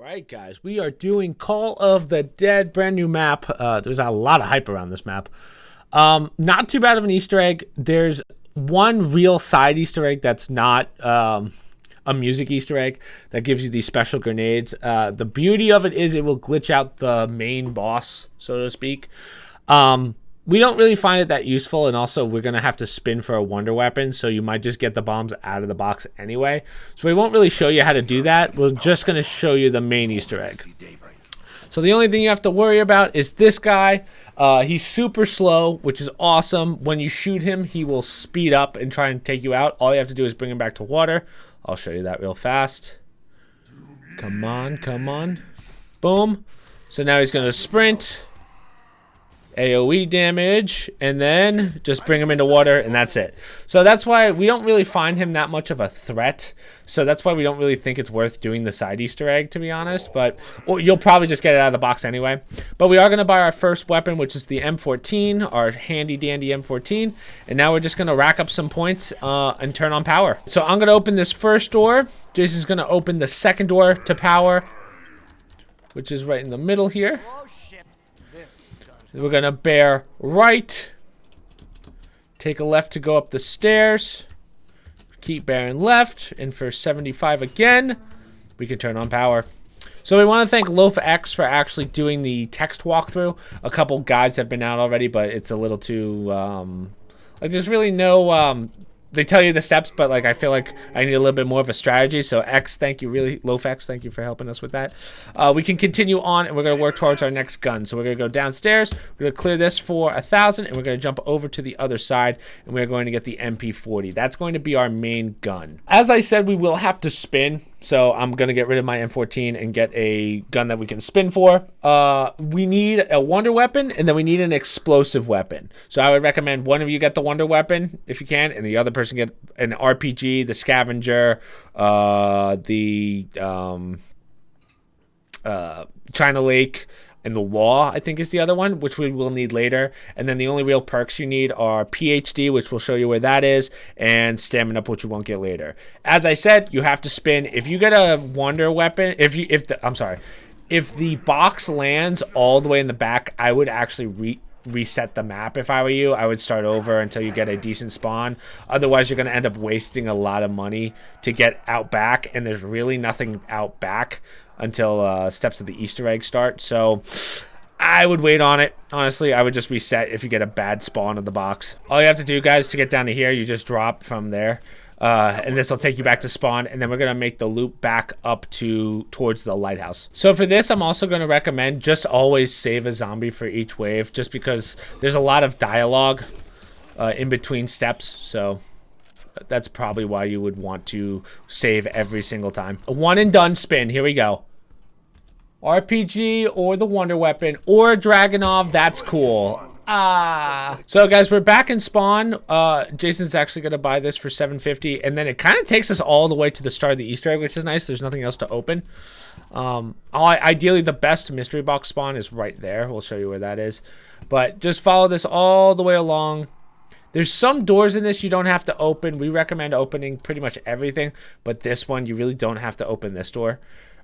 Alright guys, we are doing Call of the Dead, brand new map. There's a lot of hype around this map. Not too bad of an Easter egg. There's one real side Easter egg that's not a music Easter egg that gives you these special grenades. The beauty of it is it will glitch out the main boss, so to speak. We don't really find it that useful, and also we're going to have to spin for a wonder weapon, so you might just get the bombs out of the box anyway. So we won't really show you how to do that. We're just going to show you the main Easter egg. So the only thing you have to worry about is this guy. He's super slow, which is awesome. When you shoot him, he will speed up and try and take you out. All you have to do is bring him back to water. I'll show you that real fast. Come on, come on. Boom. So now he's going to sprint. AoE damage, and then just bring him into water, and that's it. So that's why we don't really find him that much of a threat. So that's why we don't really think it's worth doing the side Easter egg, to be honest. But you'll probably just get it out of the box anyway. But we are going to buy our first weapon, which is the M14, our handy dandy M14. And now we're just going to rack up some points and turn on power. So I'm going to open this first door. Jason's going to open the second door to power, which is right in the middle here. We're going to bear right, take a left to go up the stairs, keep bearing left, and for 75 again, we can turn on power. So we want to thank Loaf-X for actually doing the text walkthrough. A couple guides have been out already, but it's a little too, like there's really no, they tell you the steps, but like I feel like I need a little bit more of a strategy. So X, thank you, really, Loaf-X, thank you for helping us with that. We can continue on, and we're going to work towards our next gun. So we're going to go downstairs, we're going to clear this for 1,000, and we're going to jump over to the other side, and we're going to get the MP40. That's going to be our main gun. As I said, we will have to spin. So I'm going to get rid of my M14 and get a gun that we can spin for. We need a wonder weapon, and then we need an explosive weapon. So I would recommend one of you get the wonder weapon if you can, and the other person get an RPG, the scavenger, the China Lake, and the law, I think, is the other one, which we will need later. And then the only real perks you need are PhD, which we'll show you where that is, and stamina up, which you won't get later. As I said, you have to spin. If you get a wonder weapon, if the box lands all the way in the back, I would actually reset the map. If I were you, I would start over until you get a decent spawn. Otherwise, you're going to end up wasting a lot of money to get out back, and there's really nothing out back until steps of the Easter egg start. So I would wait on it. Honestly, I would just reset if you get a bad spawn in the box. All you have to do, guys, to get down to here, you just drop from there. And this will take you back to spawn, and then we're going to make the loop back up towards the lighthouse. So for this, I'm also going to recommend just always save a zombie for each wave, just because there's a lot of dialogue in between steps. So that's probably why you would want to save every single time. A one and done spin. Here we go. RPG or the wonder weapon or a Dragunov. That's cool. So guys, we're back in spawn. Jason's actually gonna buy this for $7.50, and then it kind of takes us all the way to the start of the Easter egg, which is nice. There's nothing else to open. Ideally, the best mystery box spawn is right there. We'll show you where that is, but just follow this all the way along. There's some doors in this you don't have to open. We recommend opening pretty much everything, but this one you really don't have to open this door.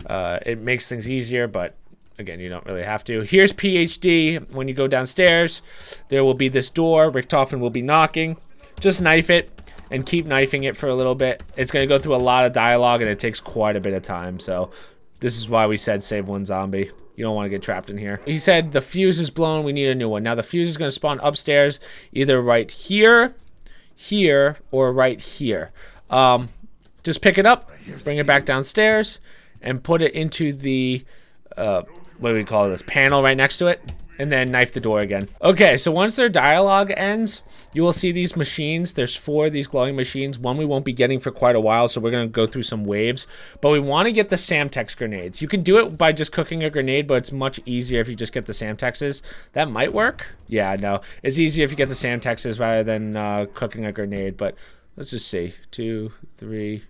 It makes things easier, but again, you don't really have to. Here's PhD. When you go downstairs, there will be this door. Richtofen will be knocking. Just knife it and keep knifing it for a little bit. It's going to go through a lot of dialogue, and it takes quite a bit of time. So this is why we said save one zombie. You don't want to get trapped in here. He said the fuse is blown. We need a new one. Now the fuse is going to spawn upstairs, either right here, here, or right here. Just pick it up, bring it back downstairs, and put it into the what do we call this, panel right next to it, and then knife the door again. Okay, so once their dialogue ends, you will see these machines. There's 4 of these glowing machines. One we won't be getting for quite a while, so we're going to go through some waves. But we want to get the Samtex grenades. You can do it by just cooking a grenade, but it's much easier if you just get the Samtexes. That might work. Yeah, no. It's easier if you get the Samtexes rather than cooking a grenade, but let's just see. 2, 3...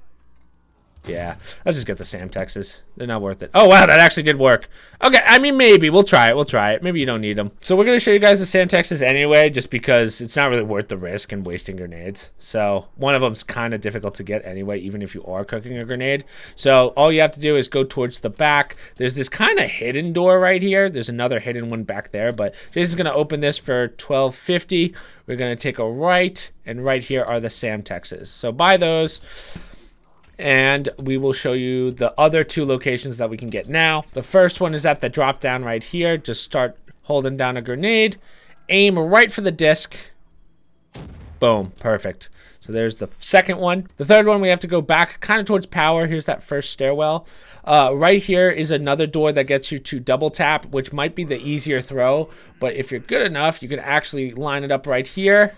Yeah, let's just get the Samtexes. They're not worth it. Oh, wow, that actually did work. Okay, I mean, maybe. We'll try it. We'll try it. Maybe you don't need them. So we're going to show you guys the Samtexes anyway, just because it's not really worth the risk and wasting grenades. So one of them's kind of difficult to get anyway, even if you are cooking a grenade. So all you have to do is go towards the back. There's this kind of hidden door right here. There's another hidden one back there, but Jason's going to open this for $12.50. We're going to take a right, and right here are the Samtexes. So buy those. And we will show you the other two locations that we can get now. The first one is at the drop down right here. Just start holding down a grenade. Aim right for the disc. Boom. Perfect. So there's the second one. The third one, we have to go back kind of towards power. Here's that first stairwell. Right here is another door that gets you to double tap, which might be the easier throw. But if you're good enough, you can actually line it up right here.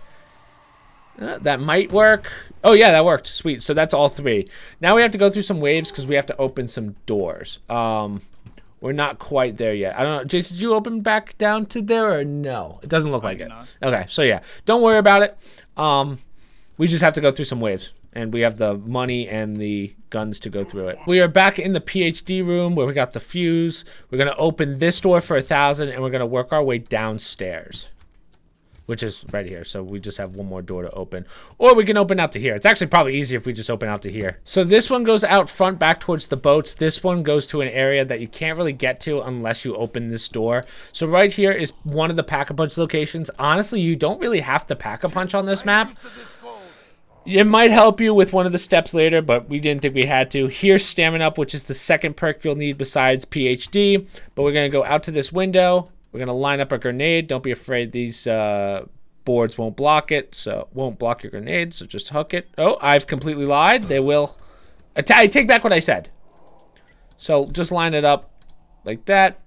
That might work. Oh, yeah, that worked. Sweet. So that's all three. Now we have to go through some waves because we have to open some doors. We're not quite there yet. I don't know. Jason, did you open back down to there or no? It doesn't look like it. Okay, so yeah. Don't worry about it. We just have to go through some waves. And we have the money and the guns to go through it. We are back in the PhD room where we got the fuse. We're going to open this door for 1,000 and we're going to work our way downstairs, which is right here. So we just have one more door to open. Or we can open out to here. It's actually probably easier if we just open out to here. So this one goes out front back towards the boats. This one goes to an area that you can't really get to unless you open this door. So right here is one of the Pack-a-Punch locations. Honestly, you don't really have to Pack-a-Punch on this map. It might help you with one of the steps later, but we didn't think we had to. Here's Stamina Up, which is the second perk you'll need besides PhD. But we're going to go out to this window. We're going to line up a grenade. Don't be afraid these boards won't block it. So won't block your grenade, so just hook it. Oh, I've completely lied. They will. I take back what I said. So just line it up like that.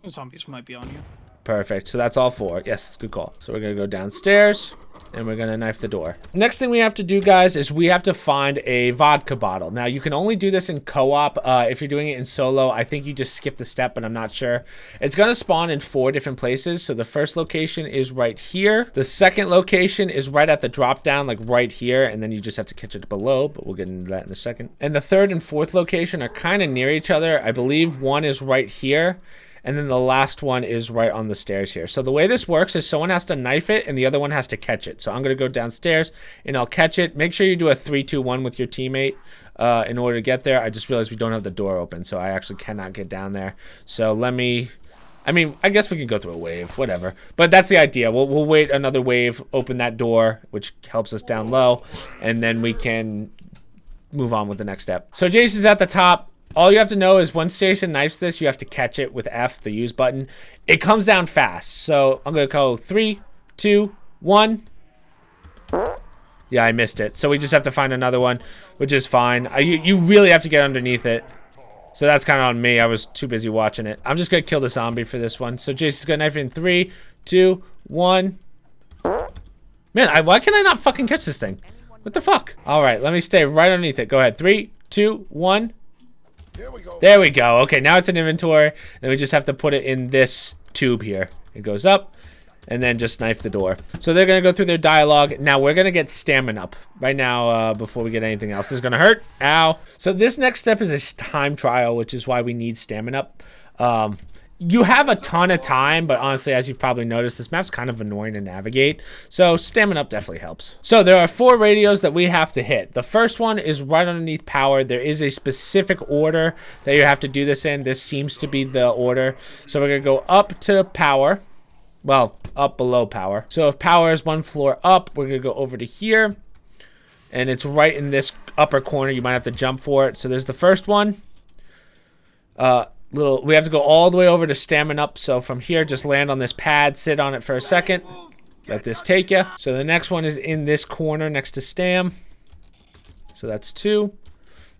Zombies might be on you. Perfect. So that's all four. Yes, good call. So we're going to go downstairs. And we're going to knife the door. Next thing we have to do, guys, is we have to find a vodka bottle. Now, you can only do this in co-op. If you're doing it in solo, I think you just skip the step, but I'm not sure. It's going to spawn in 4 different places. So the first location is right here. The second location is right at the drop down, like right here. And then you just have to catch it below, but we'll get into that in a second. And the third and fourth location are kind of near each other. I believe one is right here. And then the last one is right on the stairs here. So the way this works is someone has to knife it and the other one has to catch it. So I'm going to go downstairs and I'll catch it. Make sure you do a 3-2-1 with your teammate in order to get there. I just realized we don't have the door open, so I actually cannot get down there. So let me... I mean, I guess we can go through a wave, whatever. But that's the idea. We'll wait another wave, open that door, which helps us down low, and then we can move on with the next step. So Jason's at the top. All you have to know is once Jason knifes this, you have to catch it with F, the use button. It comes down fast. So I'm going to go 3, 2, 1. Yeah, I missed it. So we just have to find another one, which is fine. You really have to get underneath it. So that's kind of on me. I was too busy watching it. I'm just going to kill the zombie for this one. So Jason's going to knife it in 3, 2, 1. Man, why can I not fucking catch this thing? What the fuck? All right, let me stay right underneath it. Go ahead. 3, 2, 1. There we go. Okay, now it's in inventory. Then we just have to put it in this tube here. It goes up, and then just knife the door. So they're going to go through their dialogue. Now we're going to get Stamina Up right now before we get anything else. This is going to hurt. Ow. So this next step is a time trial, which is why we need Stamina Up. You have a ton of time, but honestly, as you've probably noticed, this map's kind of annoying to navigate. So Stamina Up definitely helps. So there are 4 radios that we have to hit. The first one is right underneath power. There is a specific order that you have to do this in. This seems to be the order. So we're going to go up to power. Well, up below power. So if power is 1 floor up, we're going to go over to here. And it's right in this upper corner. You might have to jump for it. So there's the first one. We have to go all the way over to Stamina Up. So from here, just land on this pad, sit on it for a second, let this take you. So the next one is in this corner next to Stam. So that's 2.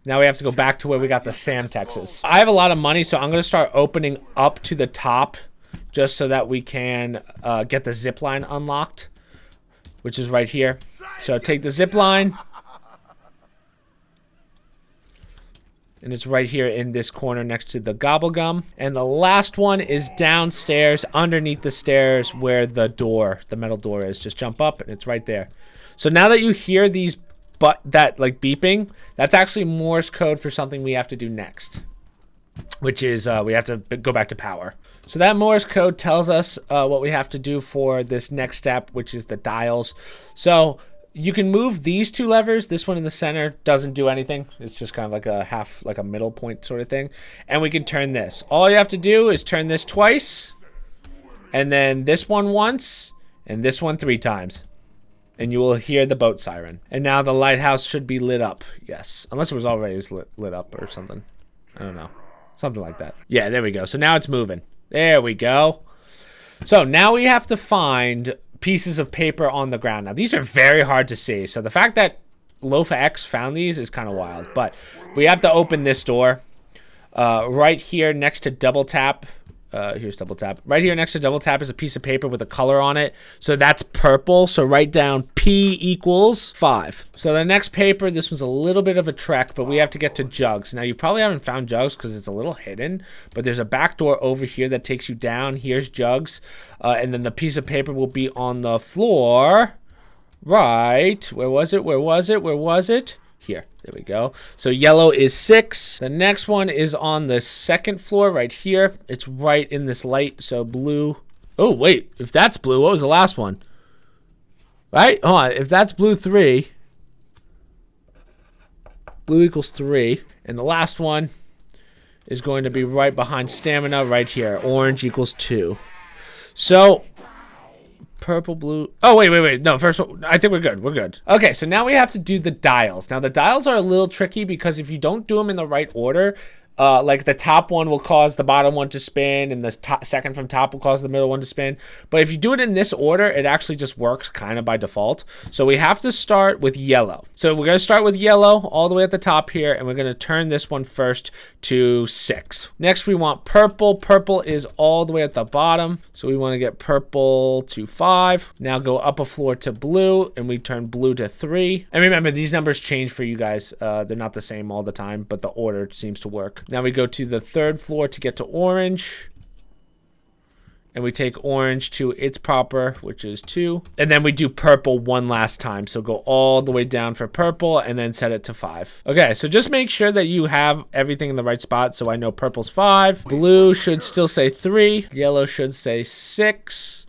Now we have to go back to where we got the Samtexes. I have a lot of money, so I'm going to start opening up to the top just so that we can get the zip line unlocked, which is right here. So take the zip line. And it's right here in this corner next to the gobble gum. And the last one is downstairs underneath the stairs where the door, the metal door is. Just jump up and it's right there. So now that you hear these that like beeping, that's actually Morse code for something we have to do next, which is we have to go back to power. So that Morse code tells us what we have to do for this next step, which is the dials. So you can move these two levers. This one in the center doesn't do anything. It's just kind of like a half, like a middle point sort of thing. And we can turn this. All you have to do is turn this twice, and then this one once, and this one 3 times. And you will hear the boat siren. And now the lighthouse should be lit up. Yes. Unless it was already lit up or something. I don't know. Something like that. Yeah, there we go. So now it's moving. There we go. So now we have to find pieces of paper on the ground. Now, these are very hard to see. So the fact that Lofa X found these is kind of wild. But we have to open this door. Right here next to double tap. Here's double tap. Right here next to double tap is a piece of paper with a color on it. So that's purple. So write down P equals 5. So the next paper, this one's a little bit of a trek, but we have to get to jugs. Now you probably haven't found jugs because it's a little hidden, but there's a back door over here that takes you down. Here's jugs. And then the piece of paper will be on the floor. Right. Where was it? Where was it? Where was it? Here. There we go. So yellow is 6. The next one is on the second floor right here. It's right in this light. So blue. Oh, wait. If that's blue, what was the last one? Right? Hold on. If that's blue, 3. Blue equals 3. And the last one is going to be right behind stamina right here. Orange equals 2. So purple, blue. Oh, wait. No, first one. I think we're good. We're good. Okay, so now we have to do the dials. Now, the dials are a little tricky because if you don't do them in the right order, like the top one will cause the bottom one to spin, and the second from top will cause the middle one to spin. But if you do it in this order, it actually just works kind of by default. So we have to start with yellow. So we're going to start with yellow all the way at the top here, and we're going to turn this one first to 6. Next, we want purple. Purple is all the way at the bottom. So we want to get purple to 5. Now go up a floor to blue, and we turn blue to 3. And remember, these numbers change for you guys. They're not the same all the time, but the order seems to work. Now we go to the 3rd floor to get to orange. And we take orange to its proper, which is 2. And then we do purple one last time. So go all the way down for purple and then set it to 5. Okay, so just make sure that you have everything in the right spot. So I know purple's 5. Blue should still say 3. Yellow should say 6.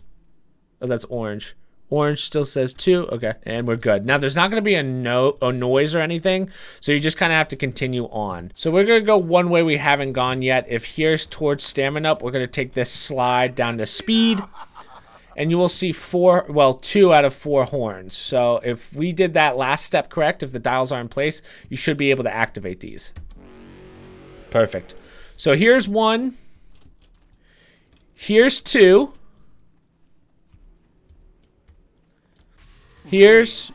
Oh, that's orange. Orange still says 2. Okay, and we're good. Now, there's not going to be a noise or anything, so you just kind of have to continue on. So we're going to go one way we haven't gone yet. If here's towards stamina up, we're going to take this slide down to speed, and you will see 2 out of 4 horns. So if we did that last step correct, if the dials are in place, you should be able to activate these. Perfect. So here's 1. Here's 2. Here's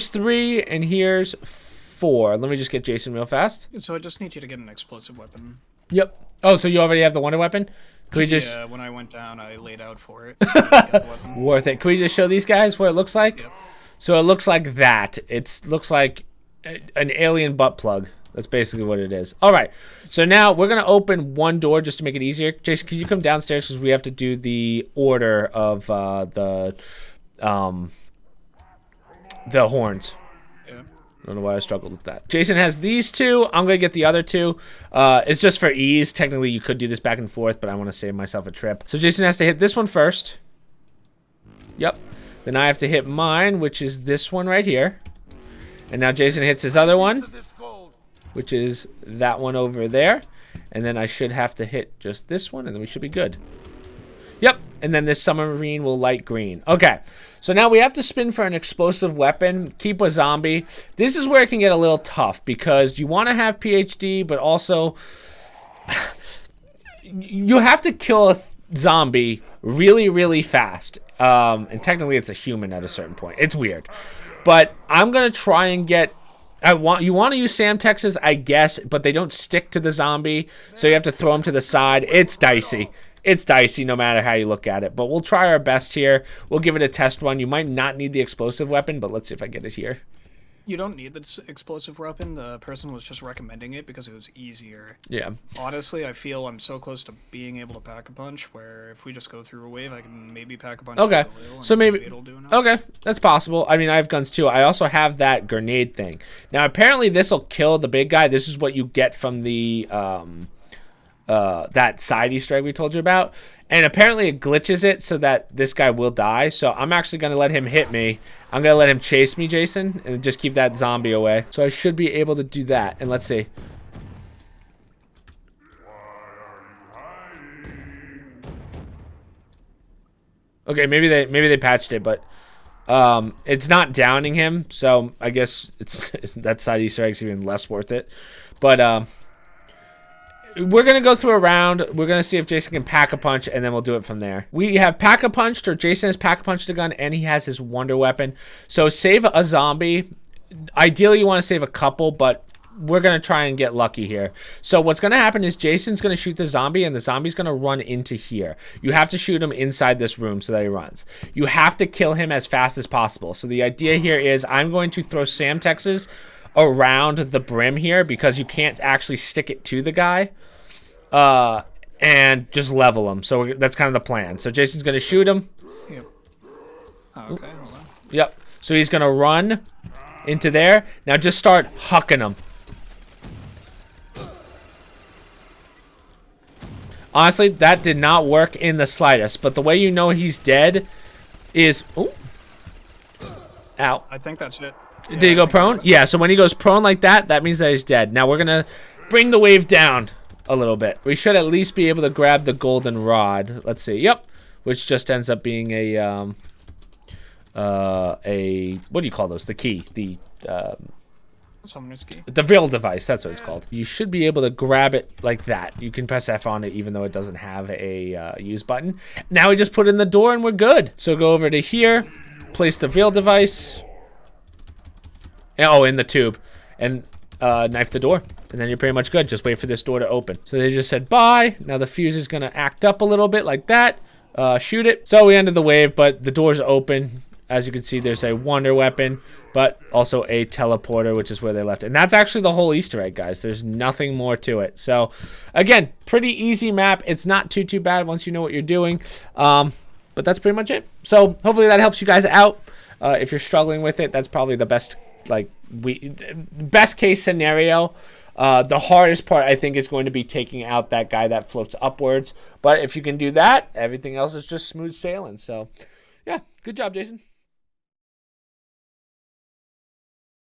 3, and here's 4. Let me just get Jason real fast. So I just need you to get an explosive weapon. Yep. Oh, so you already have the wonder weapon? Could we just... Yeah, when I went down, I laid out for it. Worth it. Can we just show these guys what it looks like? Yep. So it looks like that. It looks like an alien butt plug. That's basically what it is. All right. So now we're going to open one door just to make it easier. Jason, can you come downstairs because we have to do the order of the horns. Yeah. I don't know why I struggled with that. Jason has these 2. I'm going to get the other 2. It's just for ease. Technically, you could do this back and forth, but I want to save myself a trip. So Jason has to hit this one first. Yep. Then I have to hit mine, which is this one right here. And now Jason hits his other one, which is that one over there. And then I should have to hit just this one, and then we should be good. Yep, and then this submarine will light green. Okay, so now we have to spin for an explosive weapon, keep a zombie. This is where it can get a little tough because you want to have PhD, but also you have to kill a zombie really, really fast. And technically it's a human at a certain point. It's weird. But I'm going to try and get... You want to use Sam Texas, I guess, but they don't stick to the zombie, so you have to throw them to the side. It's dicey. It's dicey no matter how you look at it, but we'll try our best here. We'll give it a test run. You might not need the explosive weapon, but let's see if I get it here. You don't need this explosive weapon. The person was just recommending it because it was easier. Yeah. Honestly, I feel I'm so close to being able to pack a punch where if we just go through a wave, I can maybe pack a punch. Okay. So maybe it'll do enough. okay, that's possible. I mean, I have guns too. I also have that grenade thing. Now, apparently, this will kill the big guy. This is what you get from the that side Easter egg we told you about. And apparently it glitches it so that this guy will die. So I'm actually going to let him hit me. I'm going to let him chase me, Jason, and just keep that zombie away. So I should be able to do that. And let's see. Okay, maybe they patched it, but it's not downing him. So I guess it's that side Easter egg's even less worth it. But we're going to go through a round. We're going to see if Jason can pack a punch, and then we'll do it from there. We have pack a punched, or Jason has pack a punched a gun, and he has his wonder weapon. So save a zombie. Ideally, you want to save a couple, but we're going to try and get lucky here. So what's going to happen is Jason's going to shoot the zombie, and the zombie's going to run into here. You have to shoot him inside this room so that he runs. You have to kill him as fast as possible. So the idea here is I'm going to throw Sam Texas around the brim here because you can't actually stick it to the guy and just level him. So that's kind of the plan. So Jason's going to shoot him. Yep. Oh, okay, hold on. Yep. So he's going to run into there. Now just start hucking him. Honestly, that did not work in the slightest. But the way you know he's dead is... Ooh. Ow. I think that's it. Did he go prone? Yeah, so when he goes prone like that, that means that he's dead. Now we're going to bring the wave down a little bit. We should at least be able to grab the golden rod. Let's see. Yep. Which just ends up being a what do you call those? The key. The Summoner's key. the veil device. That's what it's called. You should be able to grab it like that. You can press F on it even though it doesn't have a use button. Now we just put it in the door and we're good. So go over to here. Place the veil device. Oh, in the tube. And knife the door. And then you're pretty much good. Just wait for this door to open. So they just said bye. Now the fuse is going to act up a little bit like that. Shoot it. So we ended the wave, but the door's open. As you can see, there's a wonder weapon, but also a teleporter, which is where they left. And that's actually the whole Easter egg, guys. There's nothing more to it. So, again, pretty easy map. It's not too bad once you know what you're doing. But that's pretty much it. So hopefully that helps you guys out. If you're struggling with it, that's probably the best, best case scenario. The hardest part, I think, is going to be taking out that guy that floats upwards. But if you can do that, everything else is just smooth sailing. So, yeah, good job, Jason.